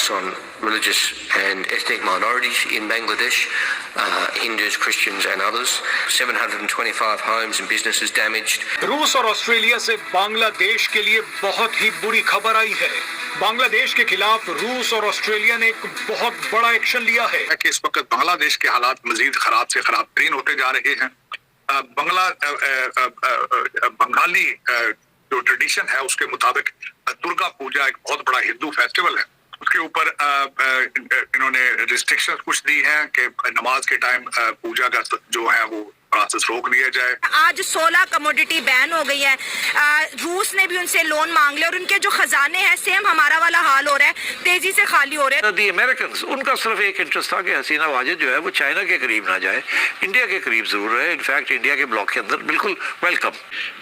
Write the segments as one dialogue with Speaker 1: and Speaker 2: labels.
Speaker 1: attacks on religious and ethnic minorities in Bangladesh, Hindus, Christians and others. 725 homes and businesses damaged.
Speaker 2: रूस और Australia से बांग्लादेश के लिए बहुत ही बुरी खबर आई है। बांग्लादेश के खिलाफ रूस और ऑस्ट्रेलिया ने एक बहुत बड़ा एक्शन लिया है
Speaker 3: कि इस वक्त बांग्लादेश के हालात मजीद खराब से खराब तरीन होते जा रहे हैं। बंगाली जो ट्रेडिशन है उसके मुताबिक दुर्गा पूजा एक बहुत बड़ा हिंदू फेस्टिवल है, उसके ऊपर इन्होंने रिस्ट्रिक्शंस कुछ दी हैं कि नमाज के टाइम पूजा का जो है वो प्रोसेस रोक दिया जाए।
Speaker 4: आज 16 कमोडिटी बैन हो गई है। रूस ने भी उनसे लोन मांग लिया और उनके जो खजाने हैं सेम हमारा वाला हाल हो रहा है, तेजी से खाली हो रहे हैं।
Speaker 5: दी अमेरिकन्स उनका सिर्फ एक इंटरेस्ट था कि हसीना वाजिद जो है वो चाइना के करीब ना जाए, इंडिया के करीब जरूर रहे। इनफैक्ट इंडिया के ब्लॉक के अंदर बिल्कुल वेलकम।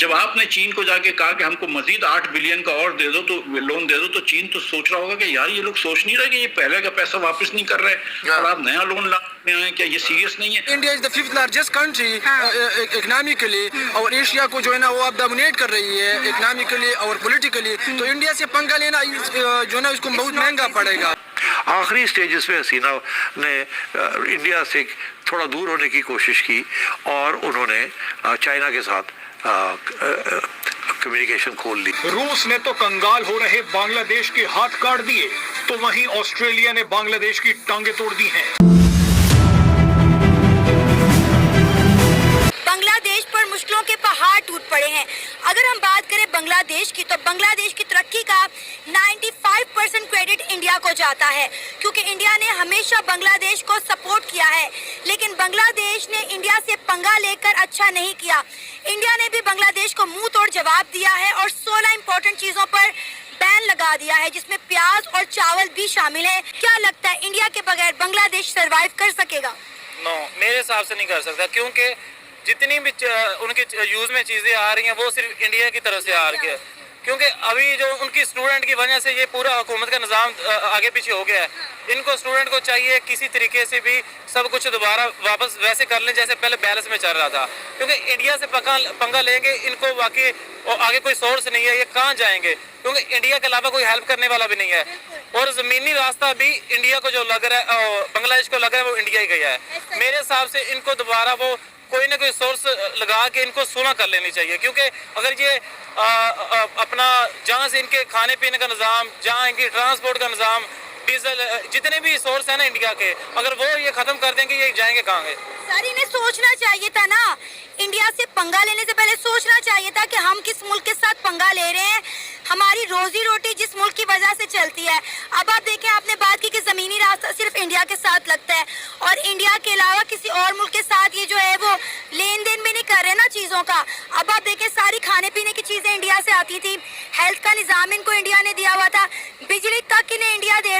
Speaker 6: जब आपने चीन को जाके कहा कि हमको मजीद 8 बिलियन का और दे दो, तो लोन दे दो, तो चीन तो सोच रहा होगा कि यार ये लोग सोच नहीं रहे कि ये पहले का पैसा वापस नहीं कर रहे और आप नया लोन लाने आए, क्या ये सीरियस नहीं है?
Speaker 7: India is the 5th largest country economically और एशिया को जो है ना वो अब डोमिनेट कर रही है इकोनॉमिकली और पॉलिटिकली, तो इंडिया से पंगा लेना जो है ना उसको बहुत महंगा पड़ेगा।
Speaker 5: आखिरी स्टेजेस पे हसीना ने इंडिया से थोड़ा दूर होने की कोशिश की और उन्होंने चाइना के साथ कम्युनिकेशन खोल ली।
Speaker 2: रूस ने तो कंगाल हो रहे बांग्लादेश के हाथ काट दिए, तो वहीं ऑस्ट्रेलिया ने बांग्लादेश की टांगे तोड़ दी हैं।
Speaker 4: बांग्लादेश पर मुश्किलों के पहाड़ टूट पड़े हैं। अगर हम बात करें बांग्लादेश की, तो बांग्लादेश की तरक्की का 95% क्रेडिट इंडिया को जाता है, क्योंकि इंडिया ने हमेशा बांग्लादेश को सपोर्ट किया है। लेकिन बांग्लादेश ने इंडिया से पंगा लेकर अच्छा नहीं किया। इंडिया ने भी बांग्लादेश को मुंह तोड़ जवाब दिया है और 16 इंपॉर्टेंट चीजों पर बैन लगा दिया है, जिसमें प्याज और चावल भी शामिल है। क्या लगता है इंडिया के बगैर बांग्लादेश सरवाइव कर सकेगा?
Speaker 8: नो, मेरे हिसाब से नहीं कर सकता, क्योंकि जितनी भी उनके यूज में चीजें आ रही हैं वो सिर्फ इंडिया की तरफ से आ रही है, क्योंकि अभी जो उनकी स्टूडेंट की वजह से ये पूरा हुकूमत का निज़ाम आगे पीछे हो गया है। इनको स्टूडेंट को चाहिए किसी तरीके से भी सब कुछ दोबारा वापस वैसे कर लें जैसे पहले बैलेंस में चल रहा था, क्योंकि इंडिया से पंगा लेंगे इनको बाकी आगे कोई सोर्स नहीं है, ये कहाँ जाएंगे, क्योंकि इंडिया के अलावा कोई हेल्प करने वाला भी नहीं है। और ज़मीनी रास्ता भी इंडिया को जो लग रहा है, बांग्लादेश को लग रहा है वो इंडिया ही गया है। मेरे हिसाब से इनको दोबारा वो कोई ना कोई सोर्स लगा के इनको सुलह कर लेनी चाहिए, क्योंकि अगर ये अपना जहाँ से इनके खाने पीने का निज़ाम, जहाँ इनकी ट्रांसपोर्ट का निज़ाम, डीजल, जितने भी सोर्स हैं ना इंडिया के, अगर वो ये ख़त्म कर देंगे ये जाएंगे कहाँ?
Speaker 4: सर इन्हें सोचना चाहिए था ना, इंडिया से पंगा लेने से पहले सोचना चाहिए था कि हम किस मुल्क के साथ पंगा ले रहे हैं। हमारी रोजी रोटी जिस मुल्क की वजह से चलती है। अब आप देखें, आपने बात की कि ज़मीनी रास्ता सिर्फ इंडिया के साथ लगता है और इंडिया के अलावा किसी और मुल्क के साथ ये जो है वो लेन देन भी नहीं कर रहे ना चीज़ों का। अब आप देखें, सारी खाने पीने की चीज़ें इंडिया से आती थी, हेल्थ का निज़ाम इनको इंडिया ने दिया हुआ था, बिजली तक इन्हें इंडिया दे रहा